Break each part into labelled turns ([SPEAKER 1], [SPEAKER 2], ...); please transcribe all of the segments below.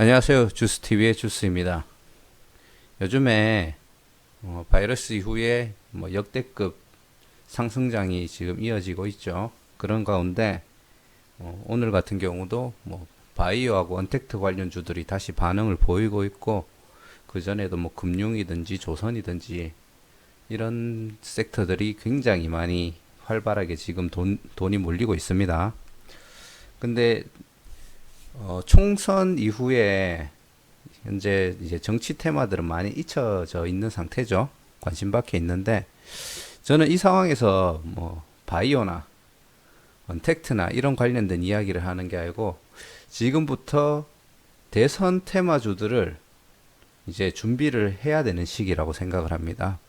[SPEAKER 1] 안녕하세요. 주스TV의 주스입니다. 요즘에 바이러스 이후에 역대급 상승장이 지금 이어지고 있죠. 그런 가운데 오늘 같은 경우도 바이오하고 언택트 관련주들이 다시 반응을 보이고 있고, 그 전에도 금융이든지 조선이든지 이런 섹터들이 굉장히 많이 활발하게 지금 돈이 몰리고 있습니다. 근데 총선 이후에 현재 이제 정치 테마들은 많이 잊혀져 있는 상태죠. 관심 밖에 있는데, 저는 이 상황에서 바이오나 언택트나 이런 관련된 이야기를 하는 게 아니고, 지금부터 대선 테마주들을 이제 준비를 해야 되는 시기라고 생각을 합니다.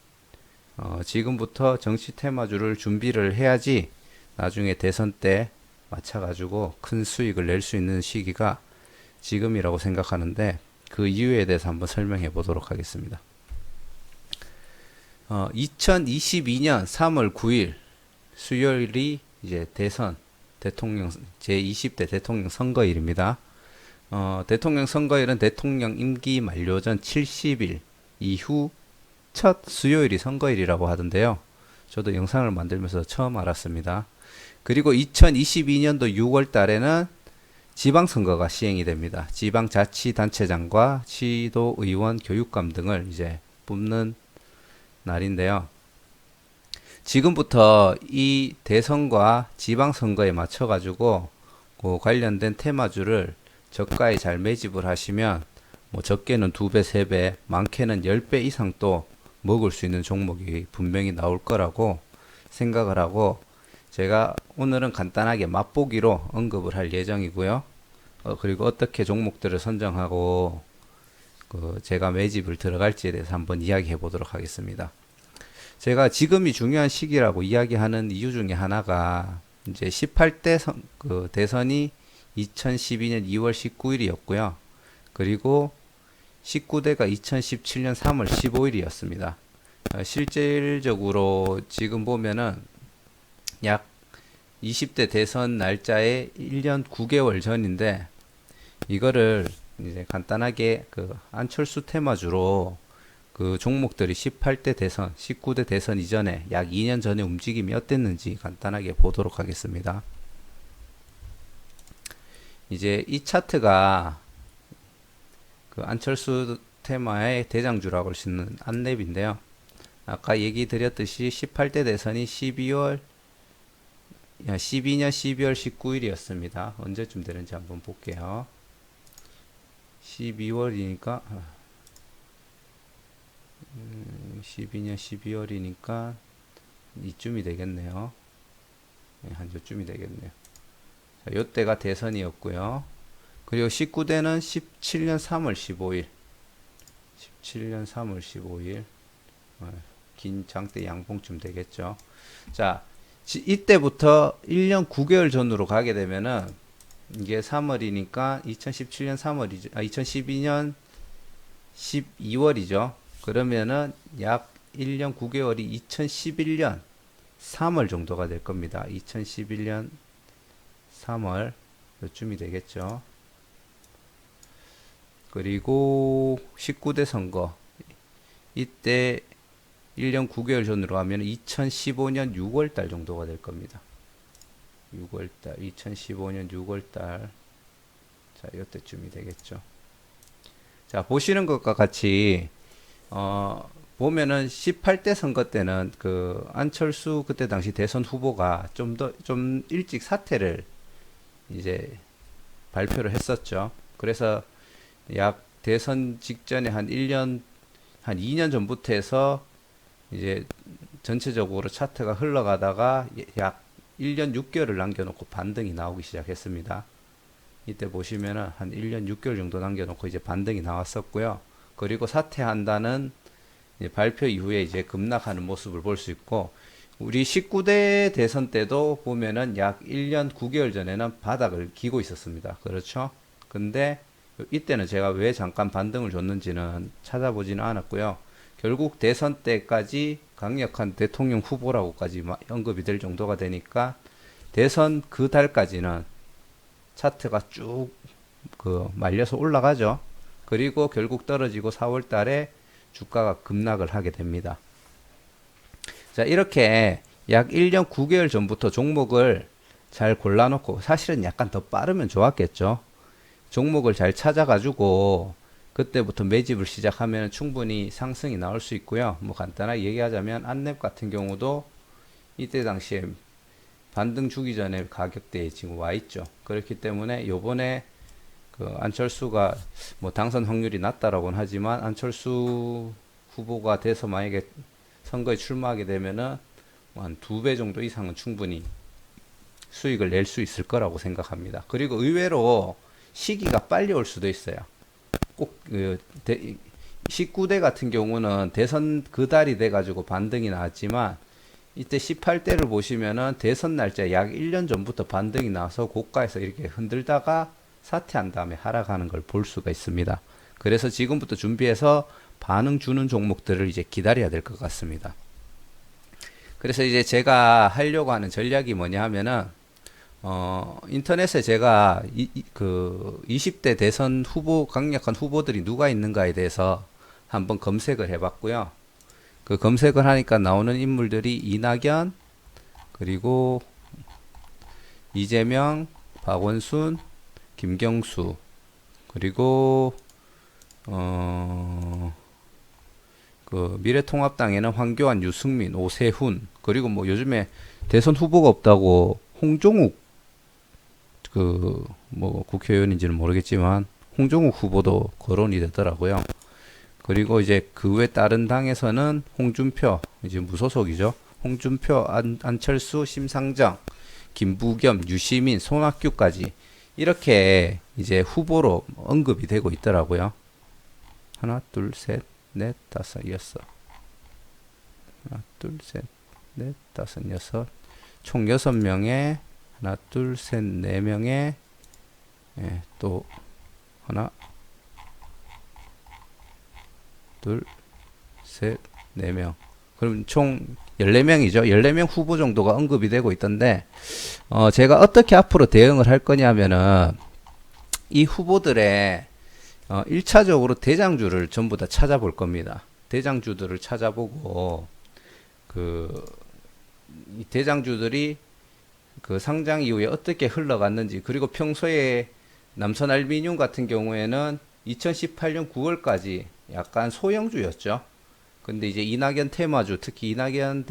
[SPEAKER 1] 지금부터 정치 테마주를 준비를 해야지 나중에 대선 때 맞춰가지고 큰 수익을 낼 수 있는 시기가 지금이라고 생각하는데, 그 이유에 대해서 한번 설명해 보도록 하겠습니다. 2022년 3월 9일 수요일이 이제 대통령 제20대 대통령 선거일입니다. 대통령 선거일은 대통령 임기 만료 전 70일 이후 첫 수요일이 선거일이라고 하던데요. 저도 영상을 만들면서 처음 알았습니다. 그리고 2022년도 6월 달에는 지방선거가 시행이 됩니다. 지방자치단체장과 시도의원, 교육감 등을 이제 뽑는 날인데요. 지금부터 이 대선과 지방선거에 맞춰가지고 그 관련된 테마주를 저가에 잘 매집을 하시면 적게는 2배, 3배, 많게는 10배 이상 또 먹을 수 있는 종목이 분명히 나올 거라고 생각을 하고, 제가 오늘은 간단하게 맛보기로 언급을 할 예정이고요. 그리고 어떻게 종목들을 선정하고 제가 매집을 들어갈지에 대해서 한번 이야기해 보도록 하겠습니다. 제가 지금이 중요한 시기라고 이야기하는 이유 중에 하나가 이제 18대 대선이 2012년 2월 19일이었고요. 그리고 19대가 2017년 3월 15일이었습니다. 실질적으로 지금 보면은 약 20대 대선 날짜에 1년 9개월 전인데, 이거를 이제 간단하게 안철수 테마주로 그 종목들이 18대 대선, 19대 대선 이전에 약 2년 전에 움직임이 어땠는지 간단하게 보도록 하겠습니다. 이제 이 차트가 그 안철수 테마의 대장주라고 할 수 있는 안랩인데요. 아까 얘기 드렸듯이 18대 대선이 12년 12월 19일이었습니다. 언제쯤 되는지 한번 볼게요. 12월이니까 12년 12월이니까 이쯤이 되겠네요. 한 요쯤이 되겠네요. 자, 요때가 대선이었고요. 그리고 19대는 17년 3월 15일 17년 3월 15일 긴 장대 양봉쯤 되겠죠. 자, 이때부터 1년 9개월 전으로 가게 되면은 이게 3월이니까 2017년 3월이죠. 2012년 12월이죠. 그러면은 약 1년 9개월이 2011년 3월 정도가 될 겁니다. 2011년 3월 요쯤이 되겠죠. 그리고 19대 선거 이때 1년 9개월 전으로 가면 2015년 6월달 정도가 될 겁니다. 6월달, 2015년 6월달. 자, 이때쯤이 되겠죠. 자, 보시는 것과 같이, 보면은 18대 선거 때는 안철수 그때 당시 대선 후보가 좀 일찍 사퇴를 이제 발표를 했었죠. 그래서 약 대선 직전에 한 2년 전부터 해서 이제 전체적으로 차트가 흘러가다가 약 1년 6개월을 남겨놓고 반등이 나오기 시작했습니다. 이때 보시면은 한 1년 6개월 정도 남겨놓고 이제 반등이 나왔었고요. 그리고 사퇴한다는 발표 이후에 이제 급락하는 모습을 볼 수 있고, 우리 19대 대선 때도 보면은 약 1년 9개월 전에는 바닥을 기고 있었습니다. 그렇죠? 근데 이때는 제가 왜 잠깐 반등을 줬는지는 찾아보지는 않았고요. 결국 대선 때까지 강력한 대통령 후보라고까지 언급이 될 정도가 되니까 대선 그 달까지는 차트가 쭉 말려서 올라가죠. 그리고 결국 떨어지고 4월 달에 주가가 급락을 하게 됩니다. 자, 이렇게 약 1년 9개월 전부터 종목을 잘 골라놓고, 사실은 약간 더 빠르면 좋았겠죠. 종목을 잘 찾아가지고 그때부터 매집을 시작하면 충분히 상승이 나올 수 있고요. 뭐 간단하게 얘기하자면 안랩 같은 경우도 이때 당시에 반등 주기 전에 가격대에 지금 와 있죠. 그렇기 때문에 요번에 안철수가 뭐 당선 확률이 낮다라고는 하지만, 안철수 후보가 돼서 만약에 선거에 출마하게 되면은 한 2배 정도 이상은 충분히 수익을 낼 수 있을 거라고 생각합니다. 그리고 의외로 시기가 빨리 올 수도 있어요. 꼭 19대 같은 경우는 대선 그 달이 돼가지고 반등이 나왔지만, 이때 18대를 보시면은 대선 날짜 약 1년 전부터 반등이 나와서 고가에서 이렇게 흔들다가 사퇴한 다음에 하락하는 걸 볼 수가 있습니다. 그래서 지금부터 준비해서 반응 주는 종목들을 이제 기다려야 될 것 같습니다. 그래서 이제 제가 하려고 하는 전략이 뭐냐 하면은, 인터넷에 제가 20대 대선 후보, 강력한 후보들이 누가 있는가에 대해서 한번 검색을 해봤고요. 그 검색을 하니까 나오는 인물들이 이낙연, 그리고 이재명, 박원순, 김경수, 그리고 미래통합당에는 황교안, 유승민, 오세훈, 그리고 뭐 요즘에 대선 후보가 없다고 홍종욱 뭐 국회의원인지는 모르겠지만 홍종욱 후보도 거론이 되더라고요. 그리고 이제 그 외 다른 당에서는 홍준표, 이제 무소속이죠. 홍준표, 안철수, 심상정, 김부겸, 유시민, 손학규까지 이렇게 이제 후보로 언급이 되고 있더라고요. 하나, 둘, 셋, 넷, 다섯, 여섯. 하나, 둘, 셋, 넷, 다섯, 여섯. 총 6명에 하나, 둘, 셋, 4명에 또 하나, 둘, 셋, 4명. 그럼 총 14명이죠. 14명 후보 정도가 언급이 되고 있던데, 제가 어떻게 앞으로 대응을 할 거냐면은, 이 후보들의 1차적으로 대장주를 전부 다 찾아볼 겁니다. 대장주들을 찾아보고, 이 대장주들이 상장 이후에 어떻게 흘러갔는지, 그리고 평소에 남선알미늄 같은 경우에는 2018년 9월까지 약간 소형주였죠. 근데 이제 이낙연 테마주, 특히 이낙연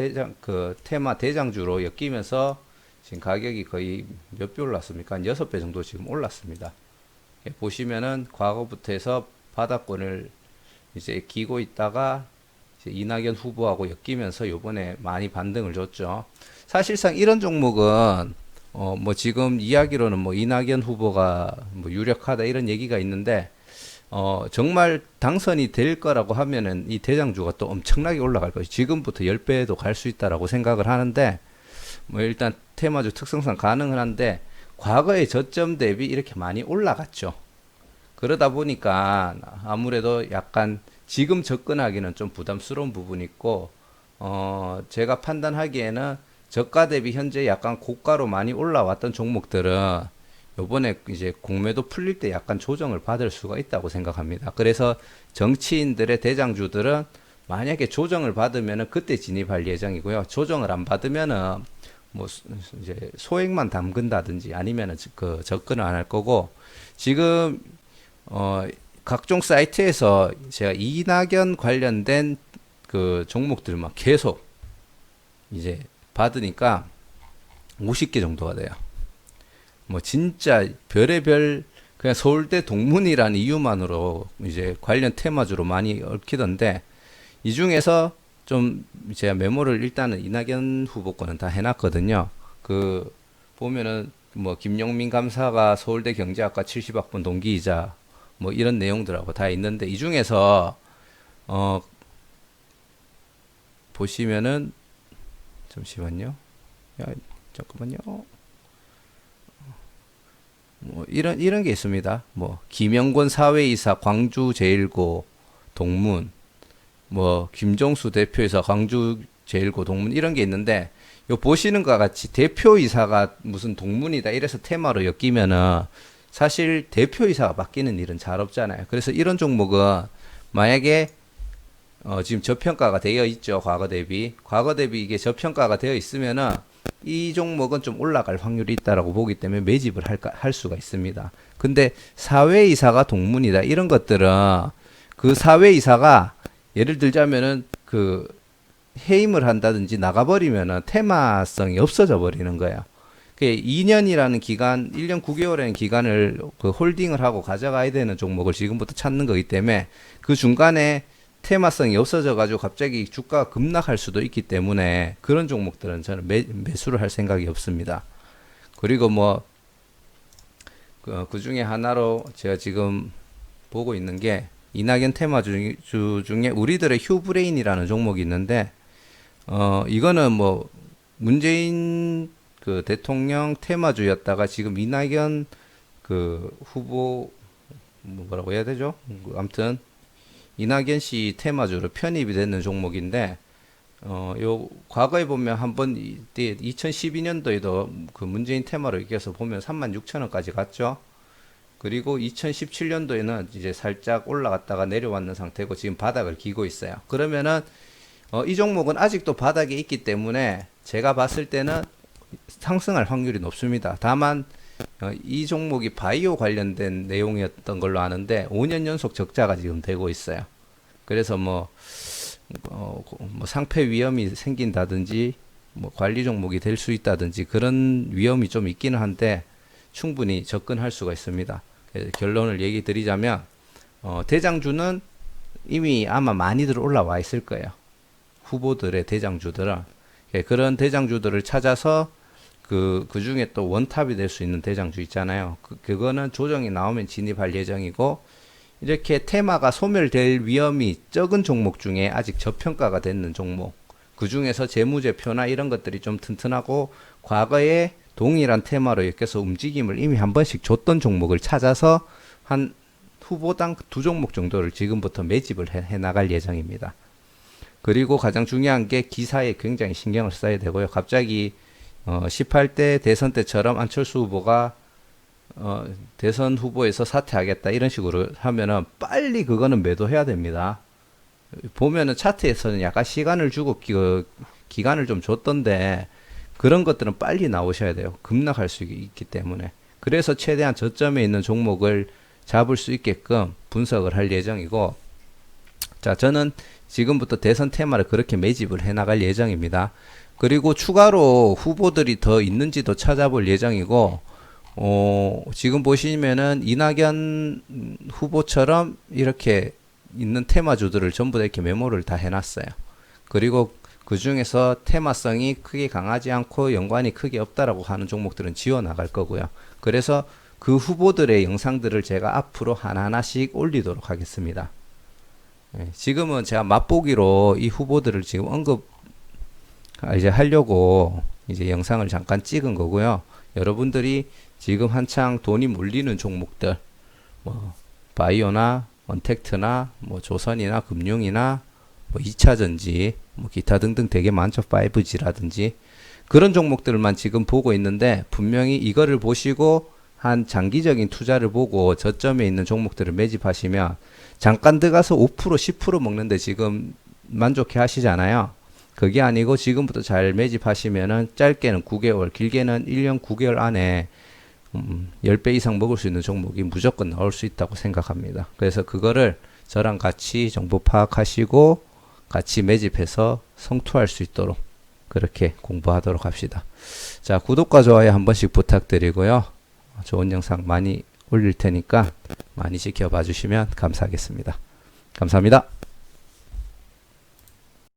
[SPEAKER 1] 테마 대장주로 엮이면서 지금 가격이 거의 몇 배 올랐습니까? 한 6배 정도 지금 올랐습니다. 보시면은 과거부터 해서 바닥권을 이제 기고 있다가 이제 이낙연 후보하고 엮이면서 요번에 많이 반등을 줬죠. 사실상 이런 종목은 뭐 지금 이야기로는 뭐 이낙연 후보가 뭐 유력하다 이런 얘기가 있는데, 정말 당선이 될 거라고 하면은 이 대장주가 또 엄청나게 올라갈 것이, 지금부터 10배도 갈 수 있다라고 생각을 하는데, 뭐 일단 테마주 특성상 가능은 한데, 과거의 저점 대비 이렇게 많이 올라갔죠. 그러다 보니까 아무래도 약간 지금 접근하기는 좀 부담스러운 부분이 있고, 제가 판단하기에는 저가 대비 현재 약간 고가로 많이 올라왔던 종목들은 요번에 이제 공매도 풀릴 때 약간 조정을 받을 수가 있다고 생각합니다. 그래서 정치인들의 대장주들은 만약에 조정을 받으면은 그때 진입할 예정이고요. 조정을 안 받으면은 뭐 이제 소액만 담근다든지 아니면은 접근을 안 할 거고, 지금 각종 사이트에서 제가 이낙연 관련된 종목들만 계속 이제 받으니까 50개 정도가 돼요. 뭐 진짜 별의별, 그냥 서울대 동문이라는 이유만으로 이제 관련 테마주로 많이 얽히던데, 이 중에서 좀 제가 메모를 일단은 이낙연 후보 거는 다 해놨거든요. 보면은 뭐 김용민 감사가 서울대 경제학과 70학번 동기이자 뭐 이런 내용들하고 다 있는데, 이 중에서 보시면은, 잠시만요. 잠깐만요. 뭐 이런 게 있습니다. 뭐 김영권 사회이사 광주 제1고 동문, 뭐 김종수 대표이사 광주 제1고 동문, 이런 게 있는데, 요 보시는 것과 같이 대표이사가 무슨 동문이다 이래서 테마로 엮이면은 사실 대표이사가 바뀌는 일은 잘 없잖아요. 그래서 이런 종목은 만약에 지금 저평가가 되어 있죠. 과거 대비 이게 저평가가 되어 있으면은 이 종목은 좀 올라갈 확률이 있다라고 보기 때문에 매집을 할 수가 있습니다. 근데 사회이사가 동문이다. 이런 것들은 그 사회이사가 예를 들자면은 그 해임을 한다든지 나가버리면은 테마성이 없어져 버리는 거예요. 2년이라는 기간, 1년 9개월이라는 기간을 그 홀딩을 하고 가져가야 되는 종목을 지금부터 찾는 거기 때문에 그 중간에 테마성이 없어져 가지고 갑자기 주가가 급락할 수도 있기 때문에 그런 종목들은 저는 매수를 할 생각이 없습니다. 그리고 뭐 그 중에 하나로 제가 지금 보고 있는 게 이낙연 테마주 중에 우리들의 휴브레인이라는 종목이 있는데 이거는 뭐 문재인 그 대통령 테마주였다가 지금 이낙연 그 후보 뭐라고 해야 되죠? 아무튼 이낙연 씨 테마주로 편입이 되는 종목인데 요 과거에 보면 한번 2012년도에도 그 문재인 테마로 이겨서 보면 36,000원까지 갔죠. 그리고 2017년도에는 이제 살짝 올라갔다가 내려왔는 상태고 지금 바닥을 기고 있어요. 그러면은 이 종목은 아직도 바닥에 있기 때문에 제가 봤을 때는 상승할 확률이 높습니다. 다만 이 종목이 바이오 관련된 내용이었던 걸로 아는데 5년 연속 적자가 지금 되고 있어요. 그래서 뭐 상폐 위험이 생긴다든지 뭐 관리 종목이 될 수 있다든지 그런 위험이 좀 있기는 한데 충분히 접근할 수가 있습니다. 결론을 얘기 드리자면 대장주는 이미 아마 많이들 올라와 있을 거예요. 후보들의 대장주들은 그런 대장주들을 찾아서 그 중에 또 원탑이 될 수 있는 대장주 있잖아요. 그거는 조정이 나오면 진입할 예정이고 이렇게 테마가 소멸될 위험이 적은 종목 중에 아직 저평가가 되는 종목 그 중에서 재무제표나 이런 것들이 좀 튼튼하고 과거에 동일한 테마로 엮여서 움직임을 이미 한 번씩 줬던 종목을 찾아서 한 후보당 2종목 정도를 지금부터 매집을 해 나갈 예정입니다. 그리고 가장 중요한 게 기사에 굉장히 신경을 써야 되고요. 갑자기 18대 대선 때처럼 안철수 후보가 대선 후보에서 사퇴하겠다 이런 식으로 하면은 빨리 그거는 매도해야 됩니다. 보면은 차트에서는 약간 시간을 주고 기간을 좀 줬던데 그런 것들은 빨리 나오셔야 돼요. 급락할 수 있기 때문에. 그래서 최대한 저점에 있는 종목을 잡을 수 있게끔 분석을 할 예정이고 자 저는 지금부터 대선 테마를 그렇게 매집을 해 나갈 예정입니다. 그리고 추가로 후보들이 더 있는지도 찾아볼 예정이고 지금 보시면은 이낙연 후보처럼 이렇게 있는 테마주들을 전부 다 이렇게 메모를 다 해놨어요. 그리고 그 중에서 테마성이 크게 강하지 않고 연관이 크게 없다라고 하는 종목들은 지워 나갈 거고요. 그래서 그 후보들의 영상들을 제가 앞으로 하나하나씩 올리도록 하겠습니다. 지금은 제가 맛보기로 이 후보들을 지금 이제 하려고 이제 영상을 잠깐 찍은 거고요. 여러분들이 지금 한창 돈이 몰리는 종목들, 뭐 바이오나 원택트나 뭐 조선이나 금융이나 뭐 2차전지, 뭐 기타 등등 되게 많죠. 5G라든지 그런 종목들만 지금 보고 있는데 분명히 이거를 보시고 한 장기적인 투자를 보고 저점에 있는 종목들을 매집하시면 잠깐 들어가서 5% 10% 먹는데 지금 만족해 하시잖아요. 그게 아니고 지금부터 잘 매집하시면은 짧게는 9개월, 길게는 1년 9개월 안에 10배 이상 먹을 수 있는 종목이 무조건 나올 수 있다고 생각합니다. 그래서 그거를 저랑 같이 정보 파악하시고 같이 매집해서 성투할 수 있도록 그렇게 공부하도록 합시다. 자, 구독과 좋아요 한 번씩 부탁드리고요. 좋은 영상 많이 올릴 테니까 많이 지켜봐 주시면 감사하겠습니다. 감사합니다.